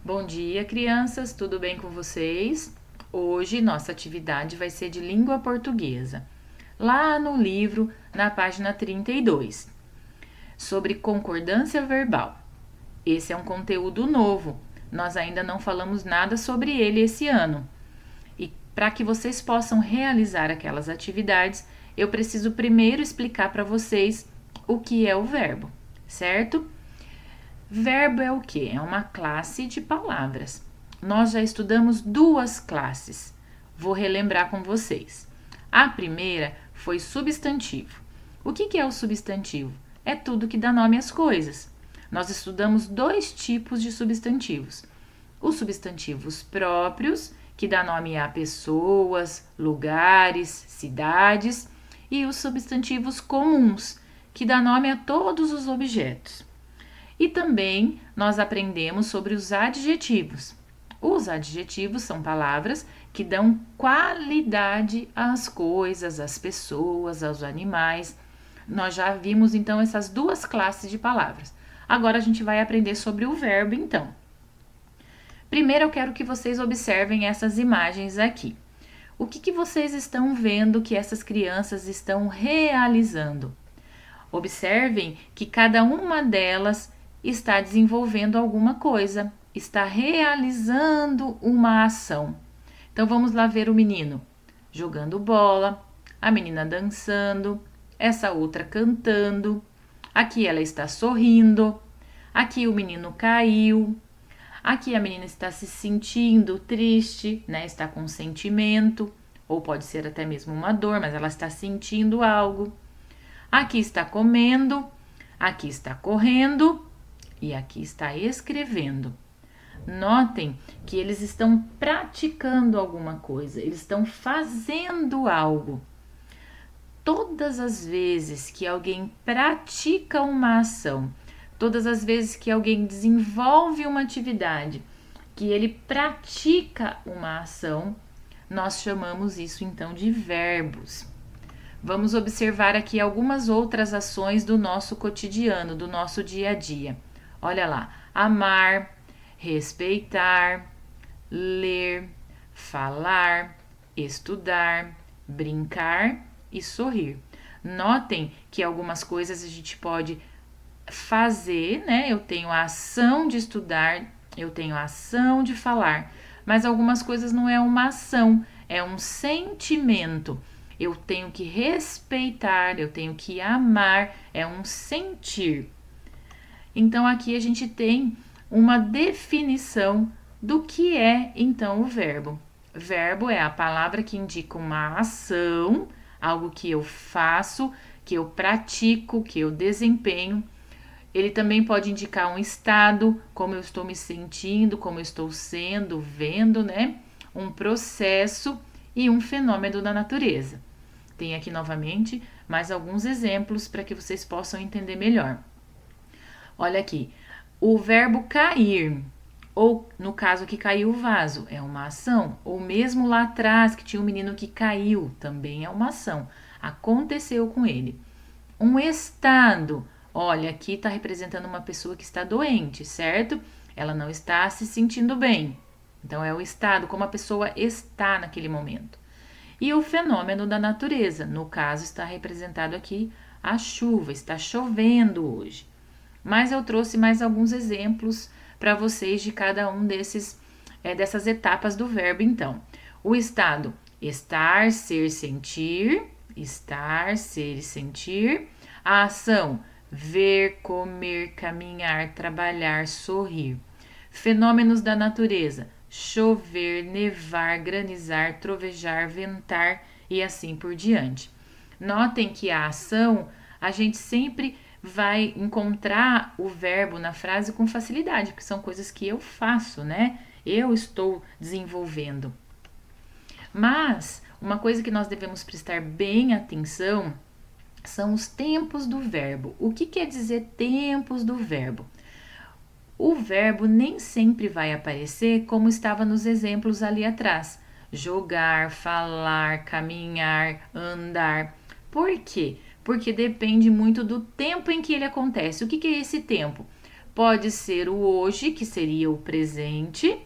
Bom dia, crianças, tudo bem com vocês? Hoje nossa atividade vai ser de língua portuguesa, lá no livro, na página 32, sobre concordância verbal. Esse é um conteúdo novo, nós ainda não falamos nada sobre ele esse ano. E para que vocês possam realizar aquelas atividades, eu preciso primeiro explicar para vocês o que é o verbo, certo? Verbo é o que? É uma classe de palavras. Nós já estudamos duas classes. Vou relembrar com vocês. A primeira foi substantivo. O que é o substantivo? É tudo que dá nome às coisas. Nós estudamos dois tipos de substantivos. Os substantivos próprios, que dá nome a pessoas, lugares, cidades, e os substantivos comuns, que dá nome a todos os objetos. E também nós aprendemos sobre os adjetivos. Os adjetivos são palavras que dão qualidade às coisas, às pessoas, aos animais. Nós já vimos então essas duas classes de palavras. Agora a gente vai aprender sobre o verbo então. Primeiro eu quero que vocês observem essas imagens aqui. O que vocês estão vendo que essas crianças estão realizando? Observem que cada uma delas está desenvolvendo alguma coisa, está realizando uma ação. Então vamos lá ver o menino jogando bola, a menina dançando, essa outra cantando, aqui ela está sorrindo, aqui o menino caiu, aqui a menina está se sentindo triste, né? Está com um sentimento, ou pode ser até mesmo uma dor, mas ela está sentindo algo. Aqui está comendo, aqui está correndo e aqui está escrevendo. Notem que eles estão praticando alguma coisa, eles estão fazendo algo. Todas as vezes que alguém pratica uma ação, todas as vezes que alguém desenvolve uma atividade, que ele pratica uma ação, nós chamamos isso então de verbos. Vamos observar aqui algumas outras ações do nosso cotidiano, do nosso dia a dia. Olha lá, amar, respeitar, ler, falar, estudar, brincar e sorrir. Notem que algumas coisas a gente pode fazer, né? Eu tenho a ação de estudar, eu tenho a ação de falar, mas algumas coisas não é uma ação, é um sentimento. Eu tenho que respeitar, eu tenho que amar, é um sentir. Então aqui a gente tem uma definição do que é então o verbo. Verbo é a palavra que indica uma ação, algo que eu faço, que eu pratico, que eu desempenho. Ele também pode indicar um estado, como eu estou me sentindo, como eu estou sendo, vendo, né? Um processo e um fenômeno da natureza. Tem aqui novamente mais alguns exemplos para que vocês possam entender melhor. Olha aqui, o verbo cair, ou no caso que caiu o vaso, é uma ação. Ou mesmo lá atrás que tinha um menino que caiu, também é uma ação. Aconteceu com ele. Um estado, olha, aqui está representando uma pessoa que está doente, certo? Ela não está se sentindo bem. Então é o estado, como a pessoa está naquele momento. E o fenômeno da natureza, no caso está representado aqui a chuva, está chovendo hoje. Mas eu trouxe mais alguns exemplos para vocês de cada um dessas etapas do verbo, então. O estado, estar, ser, sentir. Estar, ser e sentir. A ação, ver, comer, caminhar, trabalhar, sorrir. Fenômenos da natureza, chover, nevar, granizar, trovejar, ventar e assim por diante. Notem que a ação, a gente sempre vai encontrar o verbo na frase com facilidade, porque são coisas que eu faço, né? Eu estou desenvolvendo. Mas uma coisa que nós devemos prestar bem atenção são os tempos do verbo. O que quer dizer tempos do verbo? O verbo nem sempre vai aparecer como estava nos exemplos ali atrás. Jogar, falar, caminhar, andar. Por quê? Porque depende muito do tempo em que ele acontece. O que é esse tempo? pode ser o hoje, que seria o presente,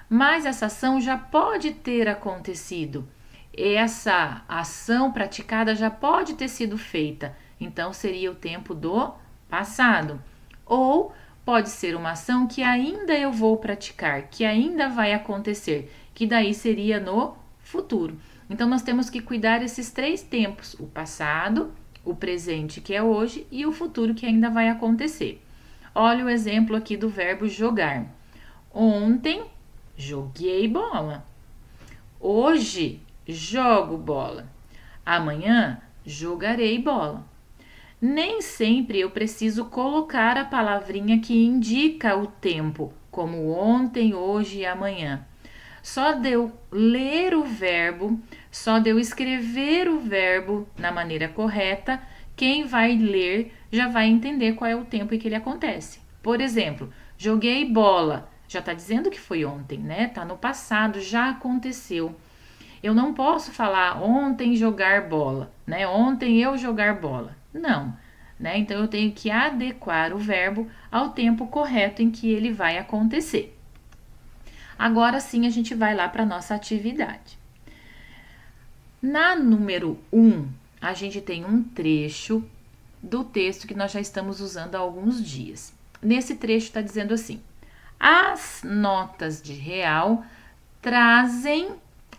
mas essa ação já pode ter acontecido. Essa ação praticada já pode ter sido feita, então seria o tempo do passado. Ou pode ser uma ação que ainda eu vou praticar, que ainda vai acontecer, que daí seria no futuro. Então nós temos que cuidar desses 3 tempos: o passado, o presente, que é hoje, e o futuro, que ainda vai acontecer. Olha o exemplo aqui do verbo jogar. Ontem joguei bola. Hoje jogo bola. Amanhã jogarei bola. Nem sempre eu preciso colocar a palavrinha que indica o tempo, como ontem, hoje e amanhã. Só de eu ler o verbo, só de eu escrever o verbo na maneira correta, quem vai ler já vai entender qual é o tempo em que ele acontece. Por exemplo, joguei bola, já está dizendo que foi ontem, né? Está no passado, já aconteceu. Eu não posso falar ontem jogar bola, né? Ontem eu jogar bola. Não, né? Então eu tenho que adequar o verbo ao tempo correto em que ele vai acontecer. Agora sim a gente vai lá para a nossa atividade. Na número 1, a gente tem um trecho do texto que nós já estamos usando há alguns dias. Nesse trecho está dizendo assim: as notas de real trazem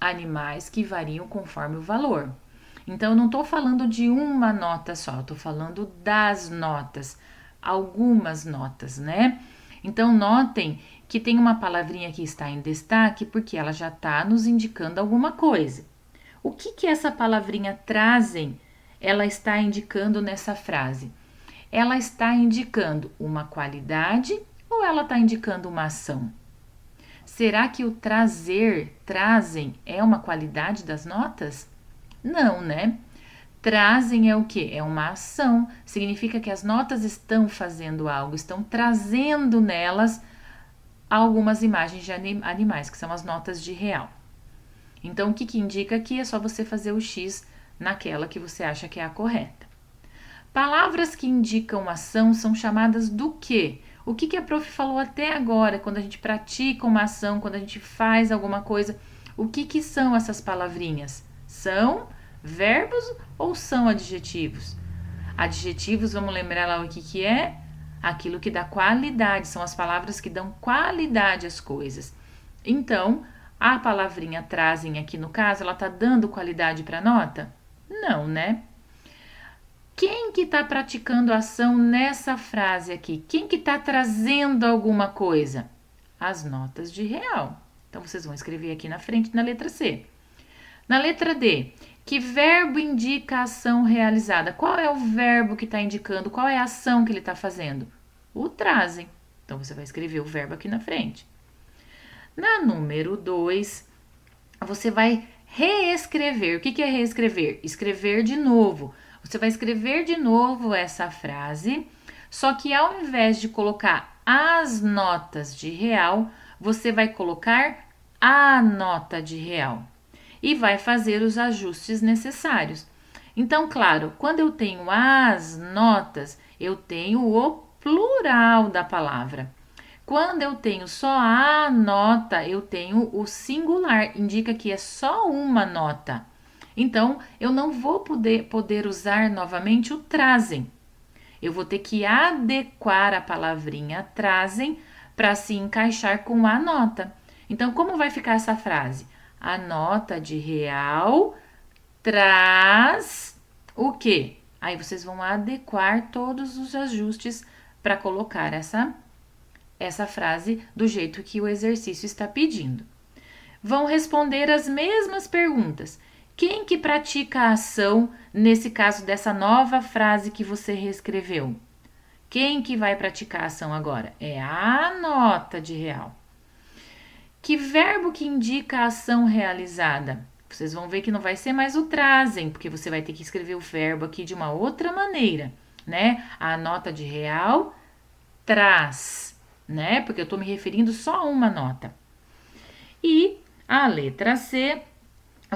animais que variam conforme o valor. Então, eu não estou falando de uma nota só, eu estou falando das notas, algumas notas, né? Então, notem que tem uma palavrinha que está em destaque porque ela já está nos indicando alguma coisa. O que essa palavrinha trazem, ela está indicando nessa frase? Ela está indicando uma qualidade ou ela está indicando uma ação? Será que o trazer, trazem, é uma qualidade das notas? Não, né? Trazem é o quê? É uma ação. Significa que as notas estão fazendo algo, estão trazendo nelas algumas imagens de animais, que são as notas de real. Então, o que indica aqui é só você fazer o X naquela que você acha que é a correta. Palavras que indicam ação são chamadas do quê? O que a prof falou até agora, quando a gente pratica uma ação, quando a gente faz alguma coisa, o que são essas palavrinhas? São verbos ou são adjetivos? Adjetivos, vamos lembrar lá o que é? Aquilo que dá qualidade, são as palavras que dão qualidade às coisas. Então, a palavrinha trazem aqui no caso, ela está dando qualidade para a nota? Não, né? Quem que está praticando a ação nessa frase aqui? Quem que está trazendo alguma coisa? As notas de real. Então, vocês vão escrever aqui na frente na letra C. Na letra D, que verbo indica a ação realizada? Qual é o verbo que está indicando? Qual é a ação que ele está fazendo? O trazem. Então, você vai escrever o verbo aqui na frente. Na número 2, você vai reescrever. O que é reescrever? Escrever de novo. Você vai escrever de novo essa frase, só que ao invés de colocar as notas de real, você vai colocar a nota de real e vai fazer os ajustes necessários. Então, claro, quando eu tenho as notas, eu tenho o plural da palavra. Quando eu tenho só a nota, eu tenho o singular, indica que é só uma nota. Então, eu não vou poder usar novamente o trazem. Eu vou ter que adequar a palavrinha trazem para se encaixar com a nota. Então, como vai ficar essa frase? A nota de real traz o quê? Aí vocês vão adequar todos os ajustes para colocar essa frase do jeito que o exercício está pedindo. Vão responder as mesmas perguntas. Quem que pratica a ação nesse caso dessa nova frase que você reescreveu? Quem que vai praticar a ação agora? É a nota de real. Que verbo que indica a ação realizada? Vocês vão ver que não vai ser mais o trazem, porque você vai ter que escrever o verbo aqui de uma outra maneira, né? A nota de real traz, né? Porque eu estou me referindo só a uma nota. E a letra C,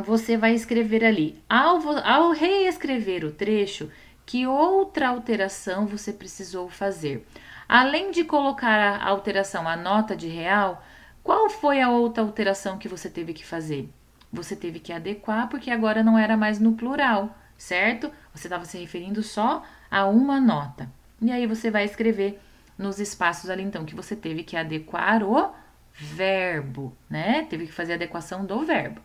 você vai escrever ali, ao reescrever o trecho, que outra alteração você precisou fazer. Além de colocar a alteração a nota de real, qual foi a outra alteração que você teve que fazer? Você teve que adequar porque agora não era mais no plural, certo? Você estava se referindo só a uma nota. E aí você vai escrever nos espaços ali então que você teve que adequar o verbo, né? Teve que fazer a adequação do verbo.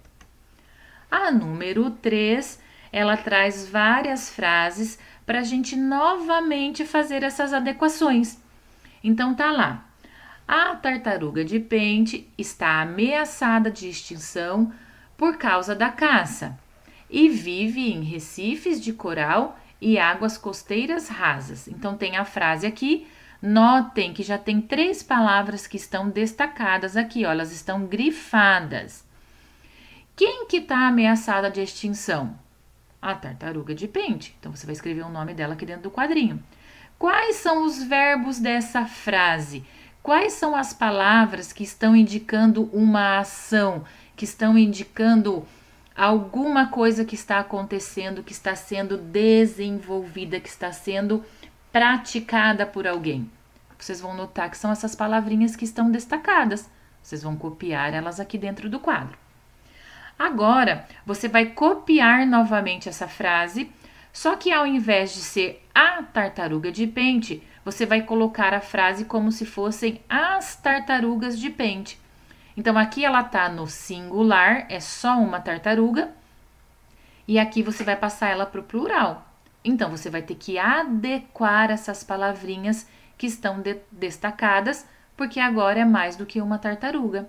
A número 3, ela traz várias frases para a gente novamente fazer essas adequações. Então tá lá. A tartaruga de pente está ameaçada de extinção por causa da caça e vive em recifes de coral e águas costeiras rasas. Então tem a frase aqui. Notem que já tem 3 palavras que estão destacadas aqui, ó, elas estão grifadas. Quem que está ameaçada de extinção? A tartaruga de pente. Então você vai escrever o nome dela aqui dentro do quadrinho. Quais são os verbos dessa frase? Quais são as palavras que estão indicando uma ação, que estão indicando alguma coisa que está acontecendo, que está sendo desenvolvida, que está sendo praticada por alguém? Vocês vão notar que são essas palavrinhas que estão destacadas. Vocês vão copiar elas aqui dentro do quadro. Agora, você vai copiar novamente essa frase, só que ao invés de ser a tartaruga de pente, você vai colocar a frase como se fossem as tartarugas de pente. Então, aqui ela está no singular, é só uma tartaruga, e aqui você vai passar ela para o plural. Então, você vai ter que adequar essas palavrinhas que estão destacadas, porque agora é mais do que uma tartaruga.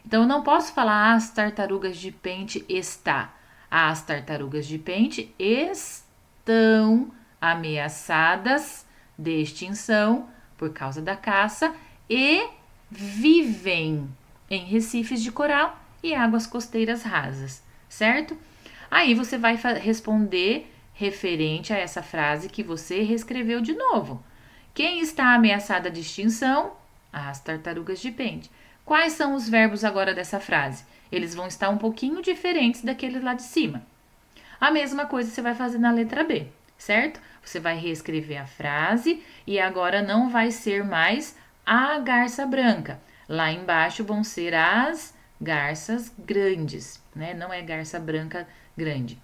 Então, eu não posso falar as tartarugas de pente está. As tartarugas de pente estão ameaçadas de extinção por causa da caça e vivem em recifes de coral e águas costeiras rasas, certo? Aí você vai responder referente a essa frase que você reescreveu de novo. Quem está ameaçada de extinção? As tartarugas de pente. Quais são os verbos agora dessa frase? Eles vão estar um pouquinho diferentes daqueles lá de cima. A mesma coisa você vai fazer na letra B, certo? Você vai reescrever a frase e agora não vai ser mais a garça branca. Lá embaixo vão ser as garças grandes, né? Não é garça branca grande.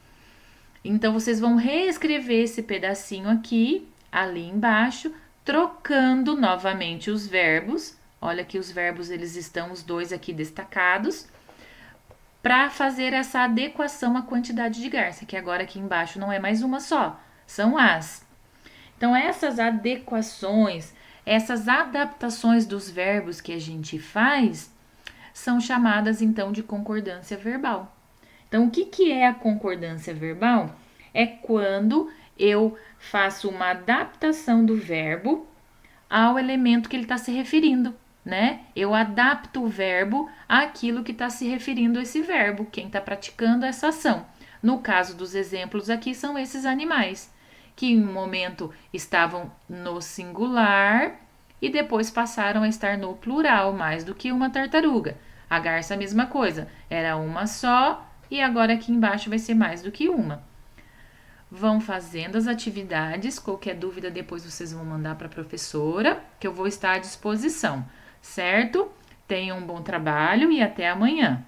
Então, vocês vão reescrever esse pedacinho aqui, ali embaixo, trocando novamente os verbos. Olha que os verbos, eles estão os dois aqui destacados, para fazer essa adequação à quantidade de garça, que agora aqui embaixo não é mais uma só, são as. Então, essas adequações, essas adaptações dos verbos que a gente faz, são chamadas, então, de concordância verbal. Então, o que é a concordância verbal? É quando eu faço uma adaptação do verbo ao elemento que ele está se referindo, né? Eu adapto o verbo àquilo que está se referindo a esse verbo, quem está praticando essa ação. No caso dos exemplos aqui, são esses animais, que em um momento estavam no singular e depois passaram a estar no plural, mais do que uma tartaruga. A garça, a mesma coisa, era uma só e agora aqui embaixo vai ser mais do que uma. Vão fazendo as atividades, qualquer dúvida depois vocês vão mandar para a professora, que eu vou estar à disposição, certo? Tenham um bom trabalho e até amanhã.